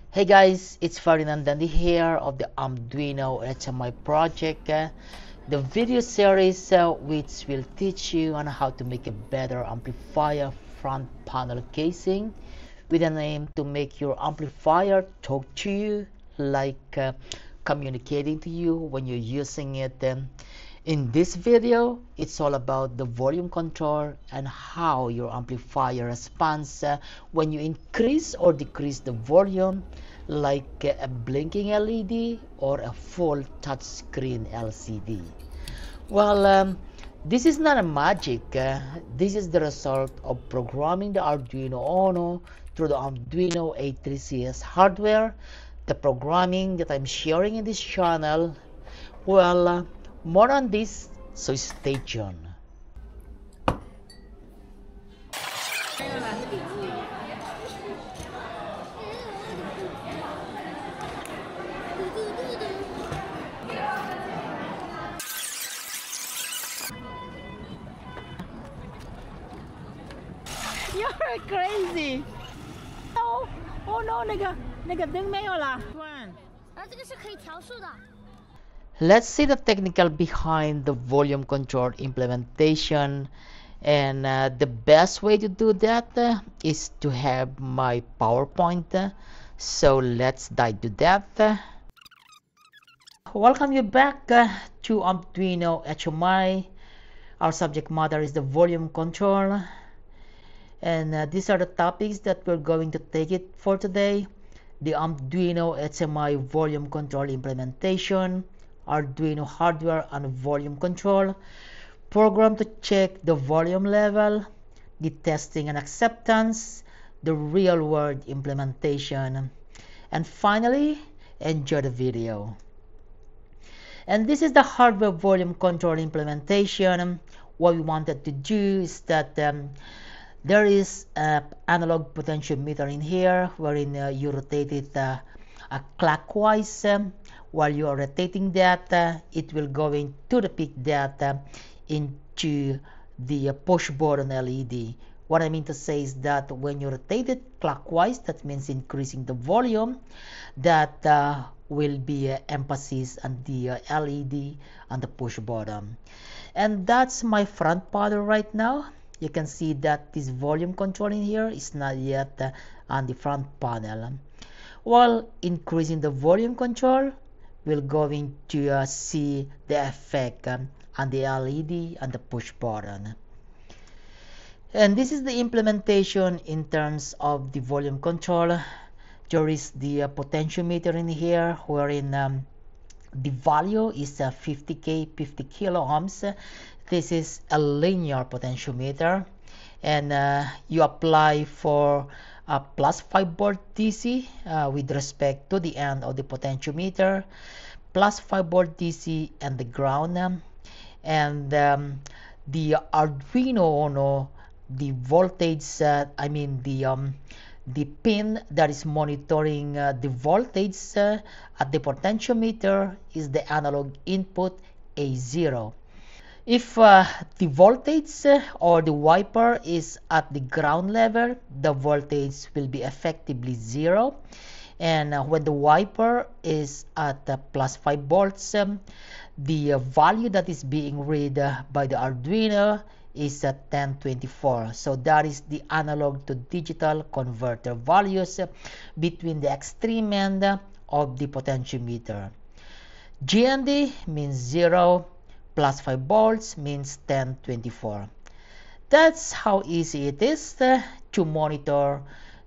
Hey guys, it's Ferdinand Dandy here of the Arduino HMI project. The video series which will teach you on how to make a better amplifier front panel casing with an aim to make your amplifier talk to you, like communicating to you when you're using it. In this video, it's all about the volume control and how your amplifier responds when you increase or decrease the volume, like a blinking LED or a full touchscreen LCD. Well, this is not a magic. This is the result of programming the Arduino Uno through the Arduino A3CS hardware, the programming that I'm sharing in this channel. Well, more on this, so stay tuned. You're crazy. Oh, oh no, 那个灯没有了。这个是可以调数的。 Let's see the technical behind the volume control implementation, and the best way to do that is to have my PowerPoint. So let's dive to that. Welcome you back to Arduino HMI. Our subject matter is the volume control, and these are the topics that we're going to take it for today: the Arduino HMI volume control implementation, Arduino hardware and volume control, program to check the volume level, the testing and acceptance, the real-world implementation, and finally, enjoy the video. And this is the hardware volume control implementation. What we wanted to do is that there is an analog potentiometer in here, wherein you rotate it clockwise. While you are rotating that, it will go into the peak data into the push button LED. What I mean to say is that when you rotate it clockwise, that means increasing the volume, that will be emphasis on the LED on the push button. And that's my front panel right now. You can see that this volume control in here is not yet on the front panel. While increasing the volume control, we're going to see the effect on the LED and the push button. And this is the implementation in terms of the volume control. There is the potentiometer in here, wherein the value is 50 kilo ohms. This is a linear potentiometer, and you apply for a plus 5 volt DC with respect to the end of the potentiometer, plus 5 volt DC and the ground, and the Arduino Uno, the voltage, the pin that is monitoring the voltage at the potentiometer is the analog input A0. If the voltage or the wiper is at the ground level, the voltage will be effectively 0. And when the wiper is at plus 5 volts, the value that is being read by the Arduino is 1024. So that is the analog to digital converter values between the extreme end of the potentiometer. GND means 0, plus 5 volts means 1024. That's how easy it is to monitor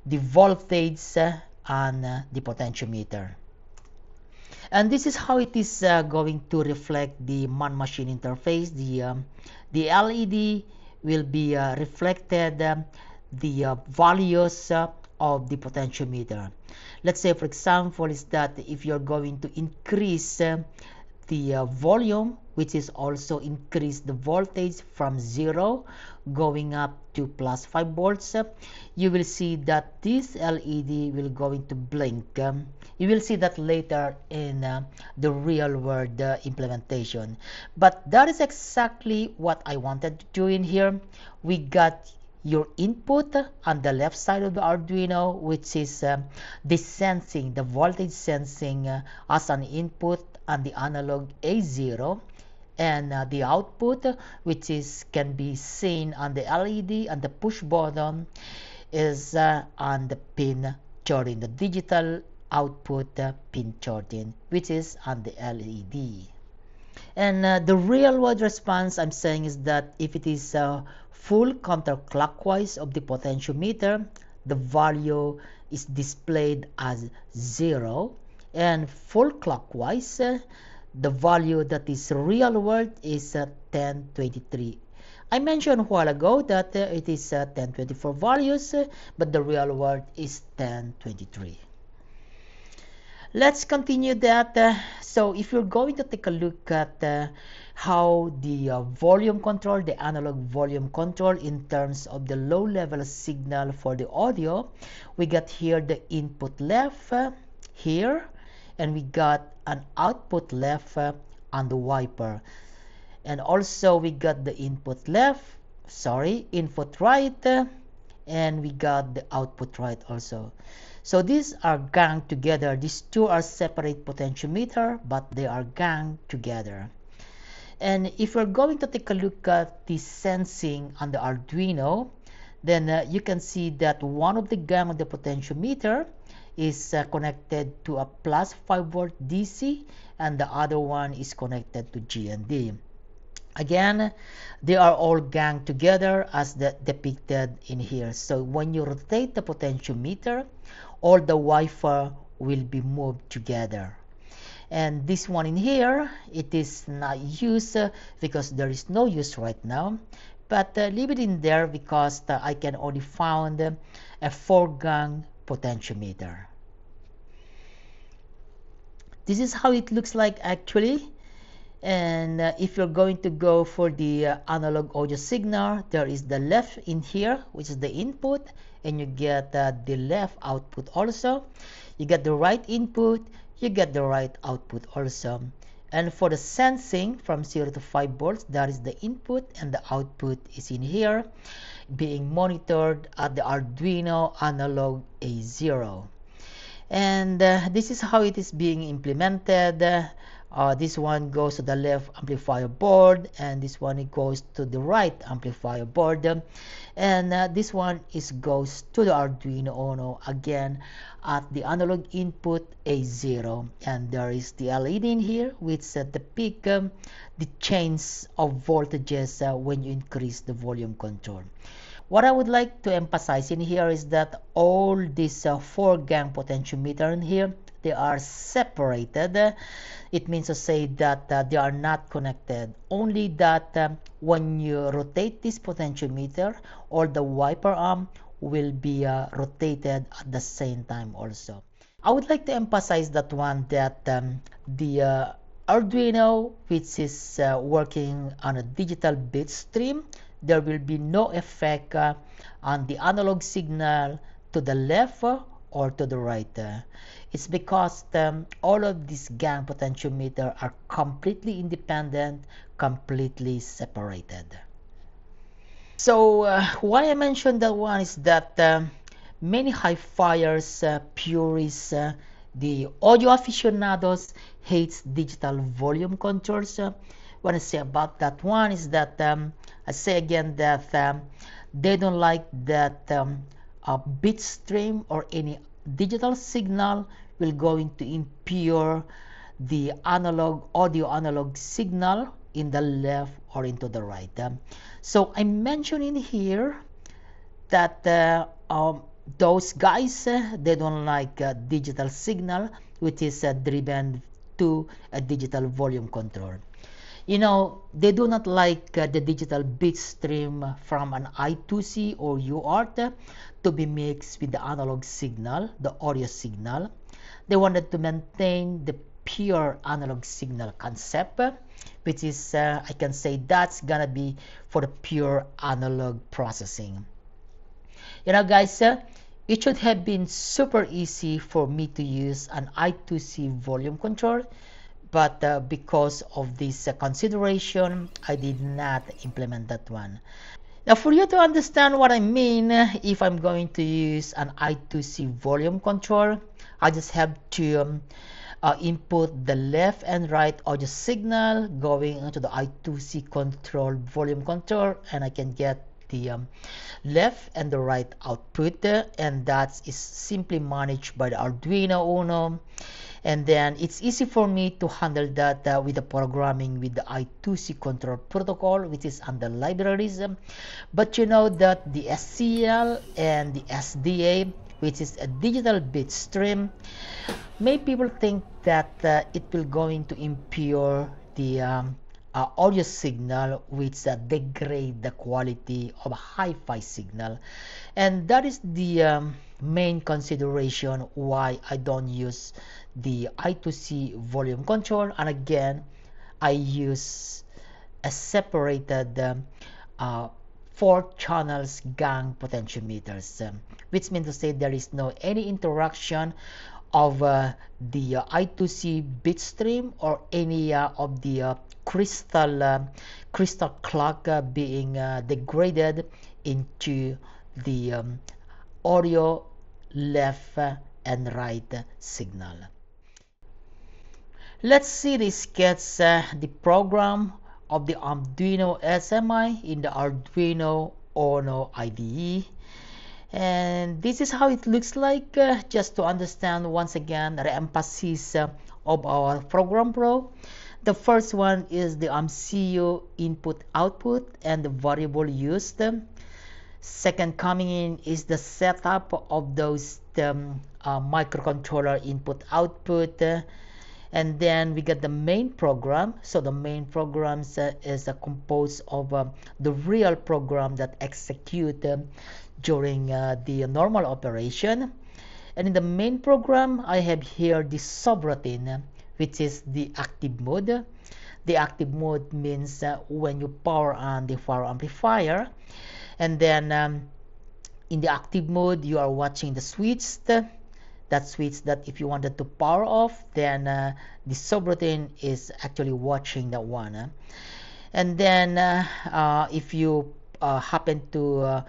the voltage on the potentiometer. And this is how it is going to reflect the man-machine interface. The LED will be reflected the values of the potentiometer. Let's say, for example, is that if you're going to increase the volume, which is also increase the voltage from 0 going up to plus 5 volts, you will see that this LED will going to blink. You will see that later in the real world implementation. But that is exactly what I wanted to do in here. We got your input on the left side of the Arduino, which is the sensing, the voltage sensing as an input on the analog A0, and the output, which is can be seen on the LED and the push button, is on the pin 13, the digital output pin 13, which is on the LED. And the real world response I'm saying is that if it is full counterclockwise of the potentiometer, the value is displayed as 0, and full clockwise, the value that is real world is 1023. I mentioned a while ago that it is 1024 values, but the real world is 1023. Let's continue that. So if you're going to take a look at how the volume control, the analog volume control in terms of the low level signal for the audio, we got here the input left here, and we got an output left on the wiper. And also we got the input right, and we got the output right also. So these are ganged together. These two are separate potentiometer, but they are ganged together. And if we're going to take a look at the sensing on the Arduino, then you can see that one of the gang of the potentiometer is connected to a plus 5 volt DC, and the other one is connected to GND. Again, they are all ganged together as depicted in here. So when you rotate the potentiometer, all the wiper will be moved together. And this one in here, it is not used because there is no use right now, but leave it in there because I can only found a 4-gang potentiometer. This is how it looks like actually. And if you're going to go for the analog audio signal, there is the left in here, which is the input, and you get the left output also. You get the right input, you get the right output also. And for the sensing from 0 to 5 volts, that is the input, and the output is in here, being monitored at the Arduino analog A0. And this is how it is being implemented. This one goes to the left amplifier board, and this one it goes to the right amplifier board, and this one goes to the Arduino Uno again at the analog input A0. And there is the LED in here which depict the change of voltages when you increase the volume control. What I would like to emphasize in here is that all these 4-gang potentiometer in here, they are separated. It means to say that they are not connected. Only that when you rotate this potentiometer, all the wiper arm will be rotated at the same time also. I would like to emphasize that one, that the Arduino, which is working on a digital bit stream, there will be no effect on the analog signal to the left or to the right. It's because all of these gang potentiometer are completely independent, completely separated. So why I mentioned that one is that many hi-fiers, purists, the audio aficionados hates digital volume controls. What I say about that one is that I say again that they don't like that a bit stream or any digital signal will going to impure the audio analog signal in the left or into the right. So I'm mentioning here that those guys, they don't like digital signal which is driven to a digital volume control. You know, they do not like the digital bit stream from an I2C or UART to be mixed with the analog signal, the audio signal. They wanted to maintain the pure analog signal concept, which is, I can say that's gonna be for the pure analog processing. You know, guys, it should have been super easy for me to use an I2C volume control, but because of this consideration, I did not implement that one. Now, for you to understand what I mean, if I'm going to use an I2C volume control, I just have to input the left and right audio signal going into the I2C control volume control, and I can get the left and the right output, and that is simply managed by the Arduino Uno. And then it's easy for me to handle that with the programming with the I2C control protocol, which is under libraries. But you know that the SCL and the SDA, which is a digital bit stream, many people think that it will going to impure the audio signal, which degrade the quality of a hi-fi signal, and that is the main consideration why I don't use the I2C volume control. And again, I use a separated 4 channels gang potentiometers, which means to say there is no any interaction of the I2C bit stream or any of the crystal clock being degraded into the audio left and right signal. Let's see this gets the program of the Arduino SMI in the Arduino Uno IDE. And this is how it looks like, just to understand once again the emphasis of our program pro. The first one is the MCU input output and the variable used. Second coming in is the setup of those microcontroller input output. And then we get the main program. So the main program is composed of the real program that execute during the normal operation. And in the main program, I have here the subroutine, which is the active mode. The active mode means when you power on the power amplifier. And then in the active mode, you are watching the switch. That switch that if you wanted to power off, then the subroutine is actually watching that one. And then if you happen to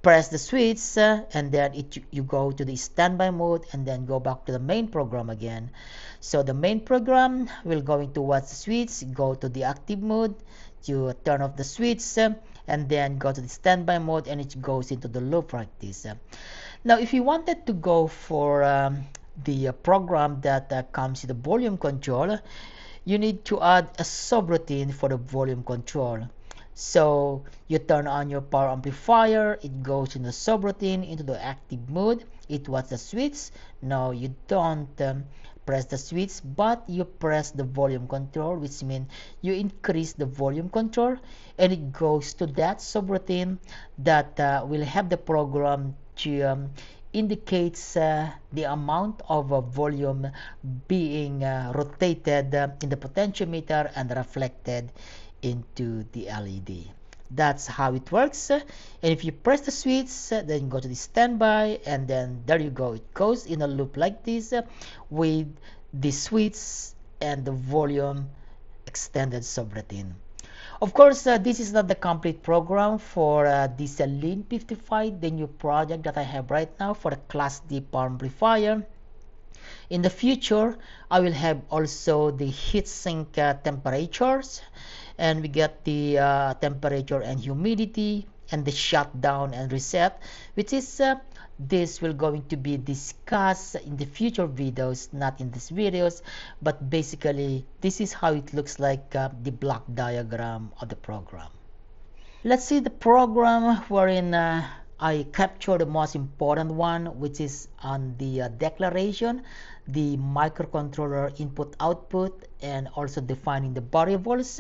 press the switch and then you go to the standby mode and then go back to the main program again. So the main program will going to watch the switch, go to the active mode, you turn off the switch, and then go to the standby mode, and it goes into the loop like this. Now, if you wanted to go for the program that comes with the volume control, you need to add a subroutine for the volume control. So you turn on your power amplifier, it goes in the subroutine into the active mode, it watches the switch. Now you don't press the switch, but you press the volume control, which means you increase the volume control, and it goes to that subroutine that will have the program to indicates the amount of volume being rotated in the potentiometer and reflected into the LED. That's how it works. And if you press the switch, then go to the standby, and then there you go. It goes in a loop like this with the switch and the volume extended subroutine. Of course, this is not the complete program for this LIN55, the new project that I have right now for the Class D power amplifier. In the future, I will have also the heatsink temperatures, and we get the temperature and humidity and the shutdown and reset, which is this will going to be discussed in the future videos, not in these videos, but basically this is how it looks like, the block diagram of the program. Let's see the program wherein I capture the most important one, which is on the declaration, the microcontroller input output, and also defining the variables.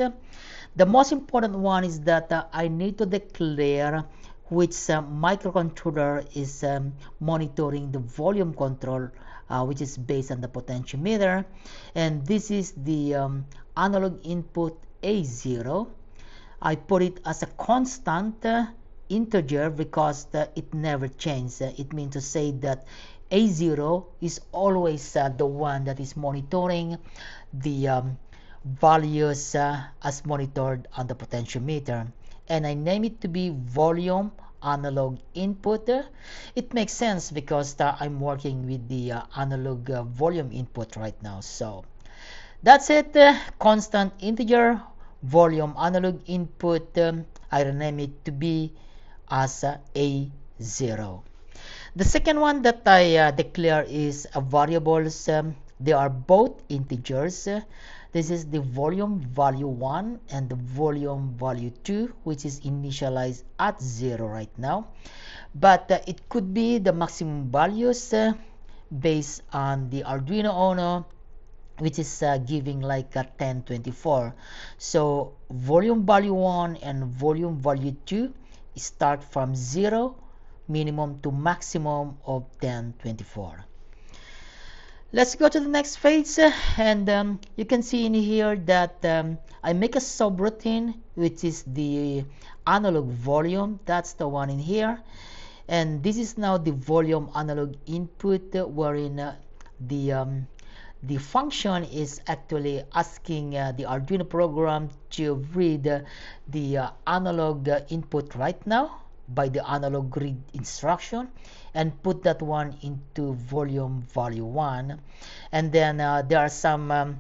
The most important one is that I need to declare which microcontroller is monitoring the volume control, which is based on the potentiometer, and this is the analog input A0. I put it as a constant integer because it never changes. It means to say that A0 is always the one that is monitoring the values as monitored on the potentiometer. and I name it to be volume analog input. It makes sense because I'm working with the analog volume input right now. So that's it. Constant integer volume analog input. I rename it to be as A0. The second one that I declare is variables. They are both integers. This is the volume value 1 and the volume value 2, which is initialized at 0 right now. But it could be the maximum values based on the Arduino Uno, which is giving like a 1024. So volume value 1 and volume value 2 start from 0 minimum to maximum of 1024. Let's go to the next phase, and you can see in here that I make a subroutine, which is the analog volume. That's the one in here, and this is now the volume analog input, wherein the function is actually asking the Arduino program to read the analog input right now by the analog read instruction and put that one into volume value 1. And then there are some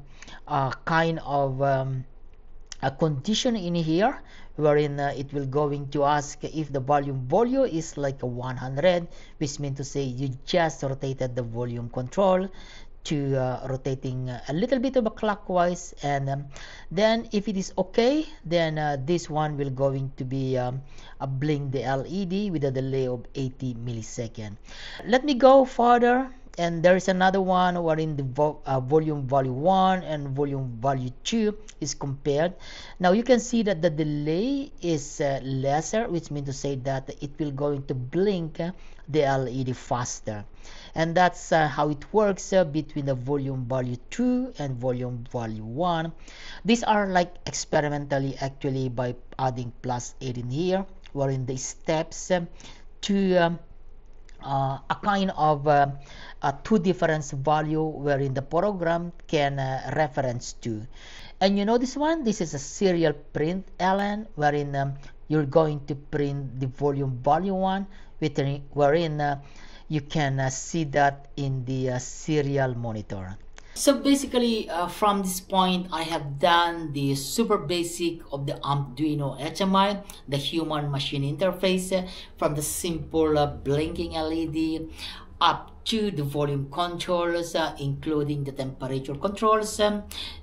kind of a condition in here wherein it will going to ask if the volume value is like a 100, which means to say you just rotated the volume control to rotating a little bit of a clockwise, and then if it is okay, then this one will going to be blink the LED with a delay of 80 milliseconds. Let me go further, and there is another one wherein the volume value 1 and volume value 2 is compared. Now you can see that the delay is lesser, which means to say that it will going to blink the LED faster. And that's how it works between the volume value 2 and volume value 1. These are like experimentally actually by adding +8 in here, wherein the steps to a kind of two different value wherein the program can reference to. And you know this one, this is a serial print ln, wherein you're going to print the volume value 1, wherein you can see that in the serial monitor. So basically, from this point, I have done the super basic of the Arduino HMI, the human-machine interface, from the simple blinking LED up to the volume controls, including the temperature controls,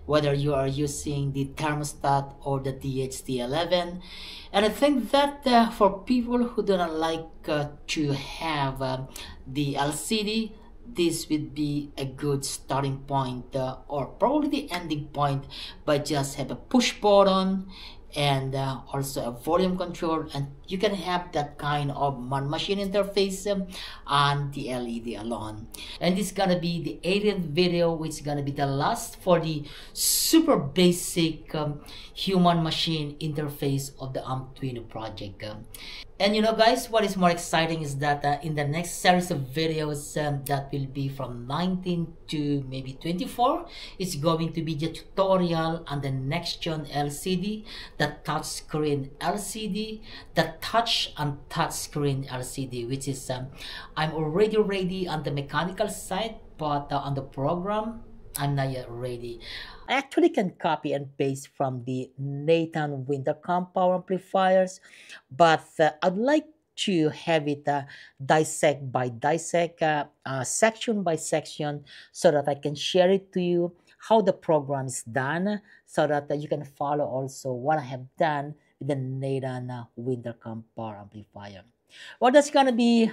whether you are using the thermostat or the DHT11. And I think that for people who do not like to have the LCD, this would be a good starting point, or probably the ending point, but just have a push button and also a volume control, and you can have that kind of man-machine interface on the LED alone. And this is gonna be the 80th video, which is gonna be the last for the super basic human-machine interface of the Arduino project. And you know guys, what is more exciting is that in the next series of videos that will be from 19 to maybe 24, it's going to be the tutorial on the next gen LCD, the touchscreen LCD, the touch and touchscreen LCD, which is I'm already ready on the mechanical side, but on the program I'm not yet ready. I actually can copy and paste from the Nathan Winterkamp power amplifiers, but I'd like to have it dissect by dissect, section by section, so that I can share it to you how the program is done, so that you can follow also what I have done with the Nathan Winterkamp power amplifier. Well, that's gonna be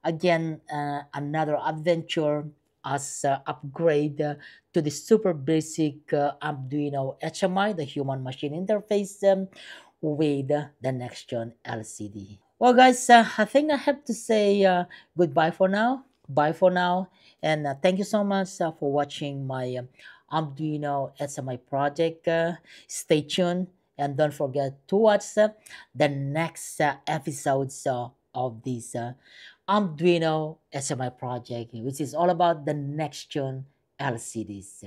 again another adventure as upgrade to the super basic Arduino HMI, the human-machine interface, with the next gen LCD. Well guys, I think I have to say goodbye for now. Bye for now, and thank you so much for watching my Arduino HMI project. Stay tuned, and don't forget to watch the next episodes of this Arduino HMI project, which is all about the next gen LCDs.